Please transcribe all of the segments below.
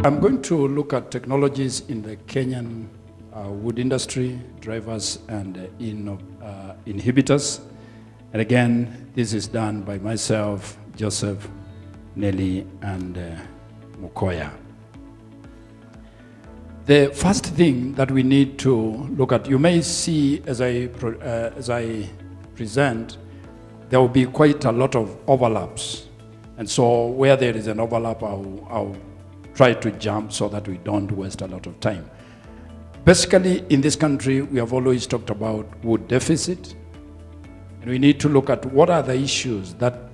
I'm going to look at technologies in the Kenyan wood industry, drivers and inhibitors. And again, this is done by myself, Joseph, Nelly, and Mukoya. The first thing that we need to look at, you may see as I present, there will be quite a lot of overlaps. And so where there is an overlap, I'll try to jump so that we don't waste a lot of time. Basically, in this country, we have always talked about wood deficit. And we need to look at what are the issues that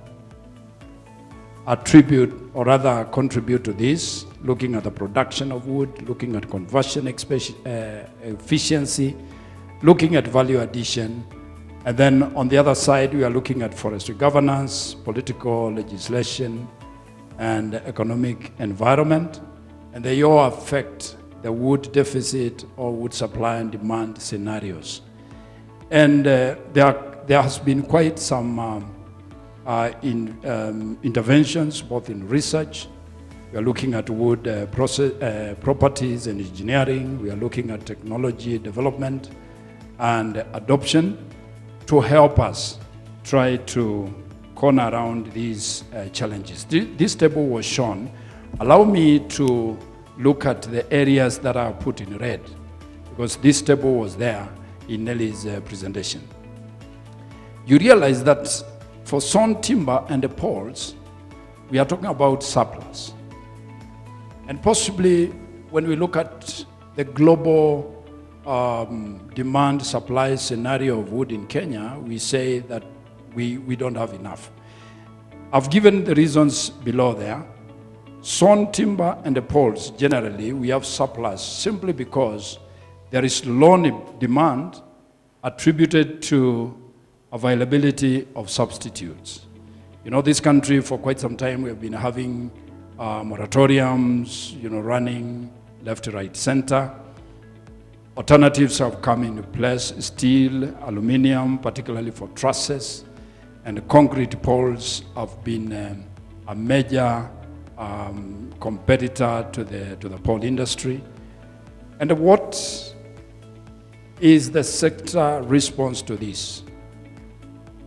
attribute or rather contribute to this, looking at the production of wood, looking at conversion efficiency, looking at value addition. And then on the other side, we are looking at forestry governance, political legislation, and economic environment. And they all affect the wood deficit or wood supply and demand scenarios. And there has been quite some interventions, both in research. We are looking at wood properties and engineering. We are looking at technology development and adoption to help us try to corner around these challenges. This table was shown. Allow me to look at the areas that are put in red, because this table was there in Nelly's presentation. You realize that for sawn timber and the poles, we are talking about surplus. And possibly when we look at the global demand supply scenario of wood in Kenya, we say that we don't have enough. I've given the reasons below there. Sawn timber and the poles, generally, we have surplus simply because there is low demand attributed to availability of substitutes. You know, this country for quite some time we have been having moratoriums, running left, right, center. Alternatives have come into place, steel, aluminum, particularly for trusses, and concrete poles have been a major competitor to the pole industry. And what is the sector response to this?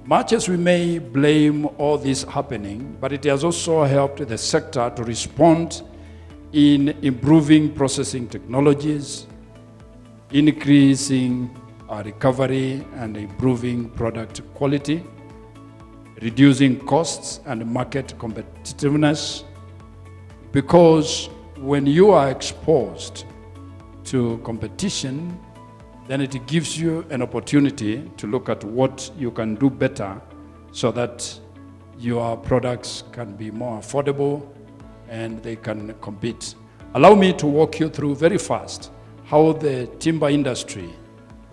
Much as we may blame all this happening, but it has also helped the sector to respond in improving processing technologies, increasing recovery and improving product quality, reducing costs and market competitiveness. Because when you are exposed to competition, then it gives you an opportunity to look at what you can do better so that your products can be more affordable and they can compete. Allow me to walk you through very fast how the timber industry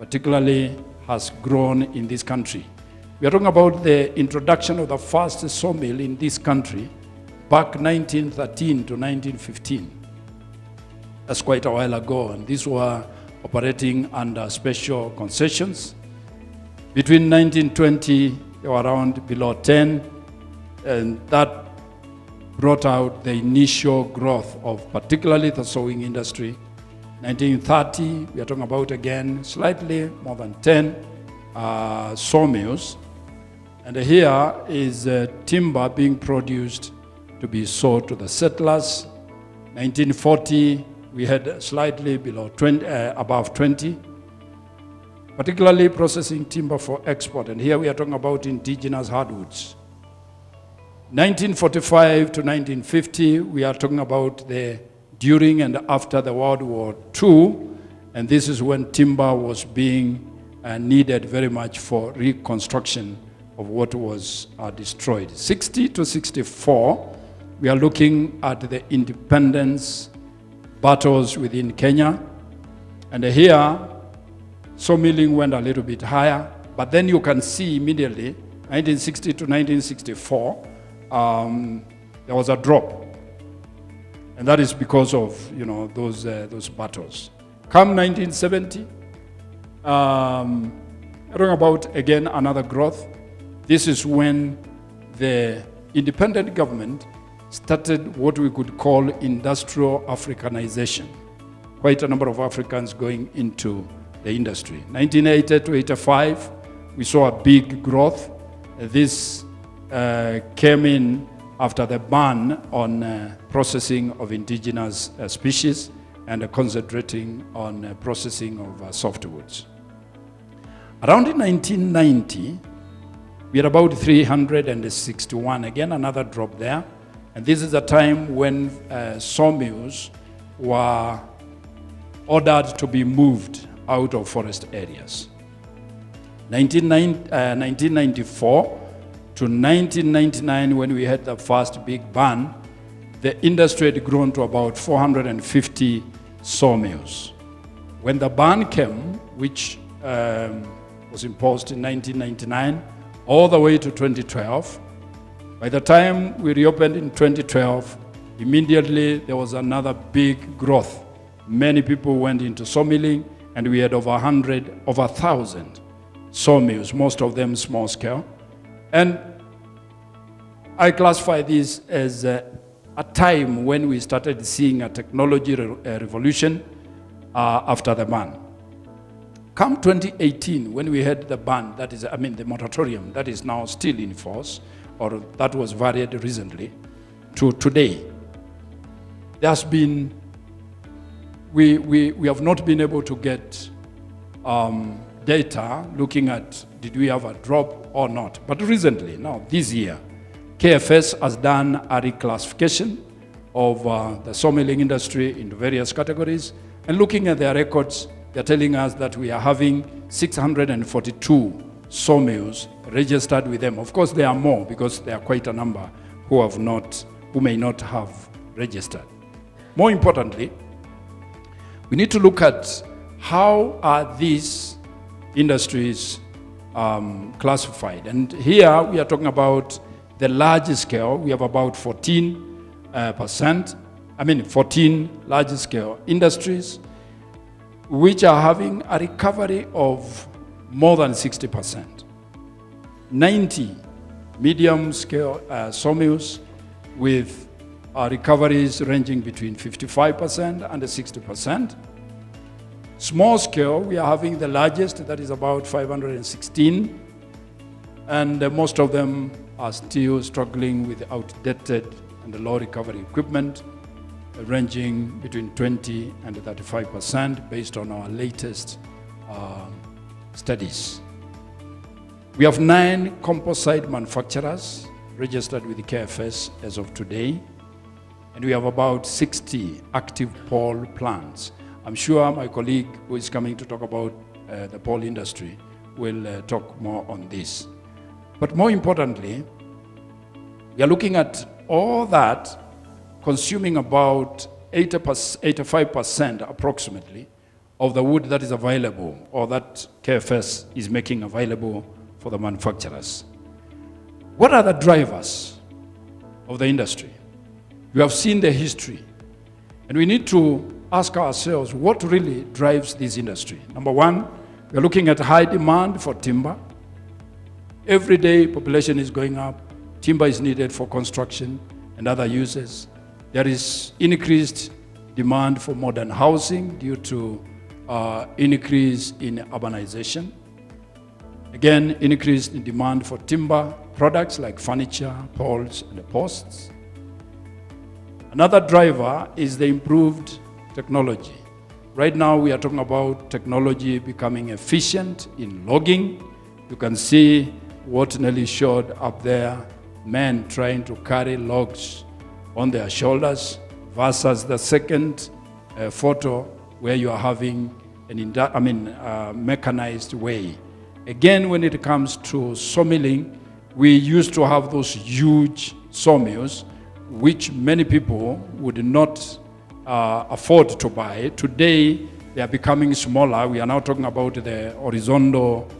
particularly has grown in this country. We are talking about the introduction of the first sawmill in this country back 1913 to 1915. That's quite a while ago, and these were operating under special concessions. Between 1920, they were around below 10, and that brought out the initial growth of particularly the sawing industry. 1930, we are talking about again slightly more than 10 sawmills. And here is timber being produced to be sold to the settlers. 1940, we had slightly below 20, above 20, particularly processing timber for export. And here we are talking about indigenous hardwoods. 1945 to 1950, we are talking about the during and after the World War II, and this is when timber was being needed very much for reconstruction of what was destroyed. 60 to 64, we are looking at the independence battles within Kenya. And here, sawmilling went a little bit higher, but then you can see immediately, 1960 to 1964, there was a drop. And that is because of, those battles. Come 1970, talking about, again, another growth. This is when the independent government started what we could call industrial Africanization. Quite a number of Africans going into the industry. 1980 to 85, we saw a big growth. This came in after the ban on processing of indigenous species and concentrating on processing of softwoods. Around 1990, we had about 361, again another drop there. And this is a time when sawmills were ordered to be moved out of forest areas. 1994 to 1999, when we had the first big ban, the industry had grown to about 450 sawmills. When the ban came, which was imposed in 1999, all the way to 2012, by the time we reopened in 2012, immediately there was another big growth. Many people went into sawmilling, and we had over 1,000 sawmills, most of them small scale. And I classify this as a time when we started seeing a technology revolution after the ban. Come 2018, when we had the ban, that is, the moratorium, that is now still in force, or that was varied recently, to today, there's been, we have not been able to get data looking at did we have a drop or not. But recently, now this year, KFS has done a reclassification of the sawmilling industry into various categories. And looking at their records, they're telling us that we are having 642 sawmills registered with them. Of course, there are more because there are quite a number who may not have registered. More importantly, we need to look at how are these industries classified. And here we are talking about the large scale. We have about 14 large scale industries which are having a recovery of more than 60%. 90 medium scale sawmills with recoveries ranging between 55% and 60%. Small scale, we are having the largest, that is about 516, and most of them are still struggling with outdated and low recovery equipment, ranging between 20 and 35% based on our latest studies. We have 9 composite manufacturers registered with the KFS as of today, and we have about 60 active pole plants. I'm sure my colleague who is coming to talk about the pole industry will talk more on this. But more importantly, we are looking at all that consuming about 85% approximately of the wood that is available or that KFS is making available for the manufacturers. What are the drivers of the industry? We have seen the history, and we need to ask ourselves what really drives this industry. Number one, we are looking at high demand for timber. Every day population is going up. Timber is needed for construction and other uses. There is increased demand for modern housing due to increase in urbanization. Again, increase in demand for timber products like furniture, poles, and posts. Another driver is the improved technology. Right now, we are talking about technology becoming efficient in logging. You can see what Nelly showed up there, men trying to carry logs on their shoulders versus the second photo where you are having a mechanized way. Again, when it comes to sawmilling, we used to have those huge sawmills which many people would not afford to buy. Today, they are becoming smaller. We are now talking about the horizontal,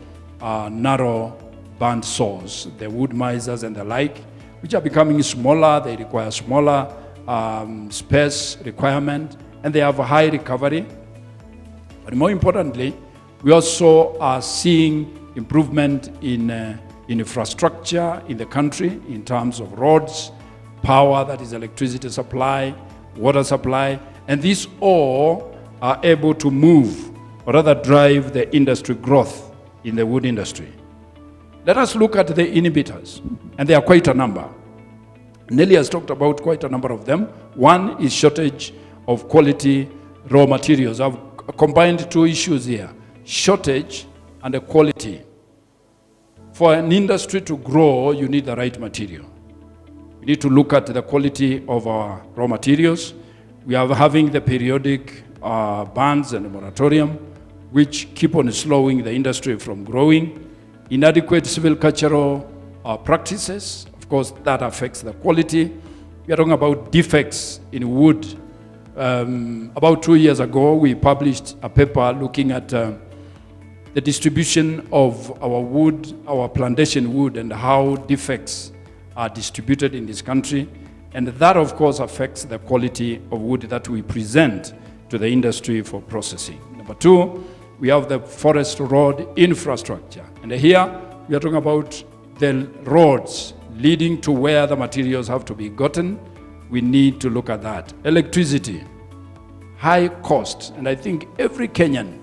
narrow band saws, the wood misers and the like, which are becoming smaller. They require smaller space requirement, and they have a high recovery. But more importantly, we also are seeing improvement in infrastructure in the country in terms of roads, power, that is electricity supply, water supply, and these all are able to move, or rather drive the industry growth in the wood industry. Let us look at the inhibitors, and there are quite a number. Nelly has talked about quite a number of them. One is shortage of quality raw materials. I've combined two issues here, shortage and the quality. For an industry to grow, you need the right material. We need to look at the quality of our raw materials. We are having the periodic bans and the moratorium, which keep on slowing the industry from growing. Inadequate civil cultural practices, of course, that affects the quality. We are talking about defects in wood. About 2 years ago, we published a paper looking at the distribution of our wood, our plantation wood, and how defects are distributed in this country. And that, of course, affects the quality of wood that we present to the industry for processing. Number two, we have the forest road infrastructure. And here, we are talking about the roads leading to where the materials have to be gotten. We need to look at that. Electricity, high cost. And I think every Kenyan,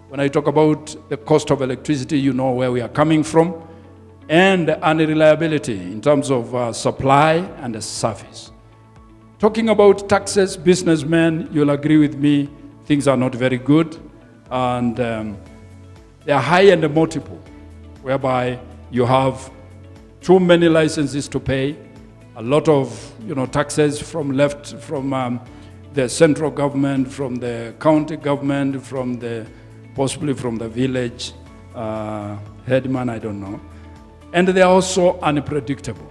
when I talk about the cost of electricity, you know where we are coming from. And unreliability in terms of supply and the service. Talking about taxes, businessmen, you'll agree with me, things are not very good. And they are high and multiple, whereby you have too many licenses to pay, a lot of taxes from the central government, from the county government, possibly from the village headman, I don't know. And they are also unpredictable.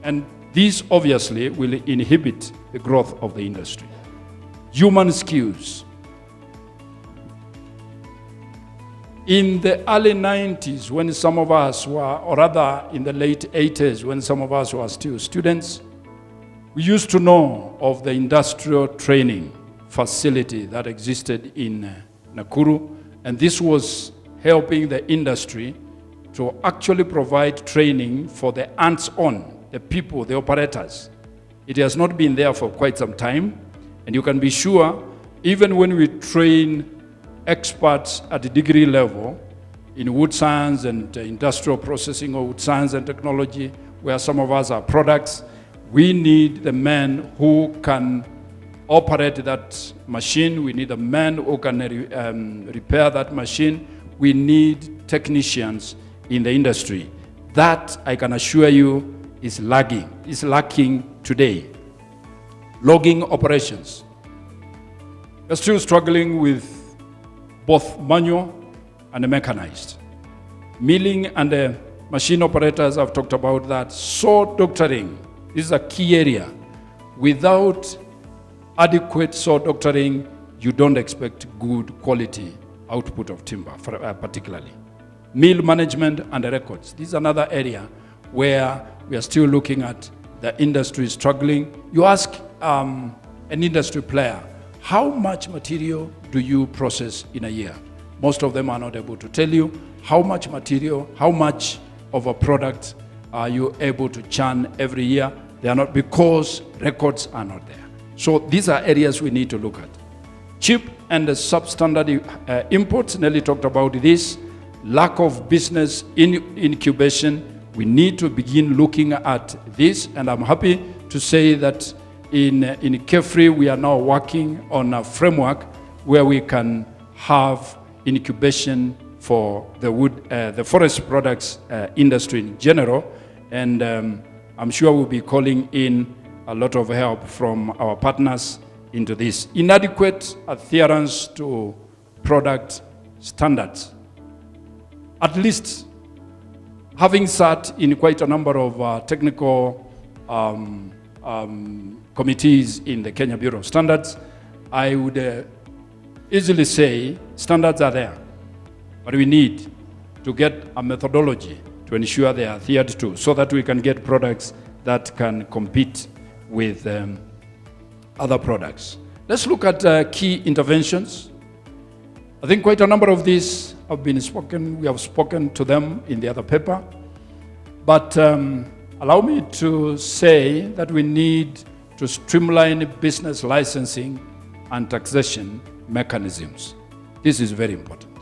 And these obviously will inhibit the growth of the industry. Human skills. In the early 90s, when some of us were, or rather in the late 80s, when some of us were still students, we used to know of the industrial training facility that existed in Nakuru, and this was helping the industry to actually provide training for the hands-on, the people, the operators. It has not been there for quite some time, and you can be sure, even when we train experts at the degree level in wood science and industrial processing or wood science and technology, where some of us are products, we need the men who can operate that machine. We need the men who can repair that machine. We need technicians in the industry. That, I can assure you, is lacking today. Logging operations. We're still struggling with both manual and mechanized. Milling and machine operators, I've talked about that. Saw doctoring, this is a key area. Without adequate saw doctoring, you don't expect good quality output of timber, particularly. Mill management and records. This is another area where we are still looking at the industry struggling. You ask an industry player, how much material do you process in a year? Most of them are not able to tell you how much material, how much of a product are you able to churn every year. They are not, because records are not there. So these are areas we need to look at. Cheap and substandard imports, Nelly talked about this. Lack of business incubation. We need to begin looking at this, and I'm happy to say that in KEFRI, we are now working on a framework where we can have incubation for the wood, the forest products industry in general, and I'm sure we'll be calling in a lot of help from our partners into this. Inadequate adherence to product standards. At least, having sat in quite a number of technical committees in the Kenya Bureau of Standards, I would easily say standards are there, but we need to get a methodology to ensure they are adhered to, so that we can get products that can compete with other products. Let's look at key interventions. I think quite a number of these we have spoken to them in the other paper. But allow me to say that we need to streamline business licensing and taxation mechanisms. This is very important.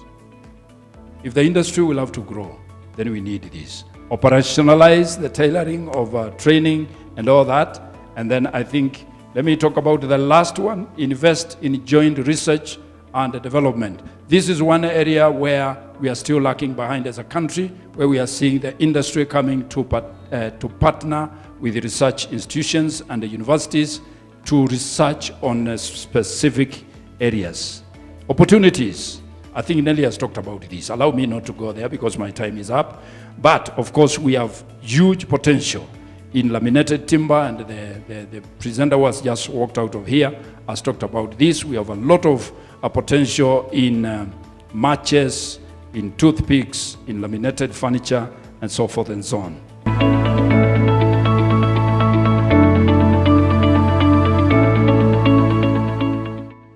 If the industry will have to grow, then we need this. Operationalize the tailoring of training and all that. And then I think, let me talk about the last one, invest in joint research and development. This is one area where we are still lacking behind as a country, where we are seeing the industry coming to partner with the research institutions and the universities to research on specific areas. Opportunities. I think Nelly has talked about this. Allow me not to go there because my time is up. But of course, we have huge potential in laminated timber, and the presenter was just walked out of here, has talked about this. We have a lot of potential in matches, in toothpicks, in laminated furniture, and so forth and so on.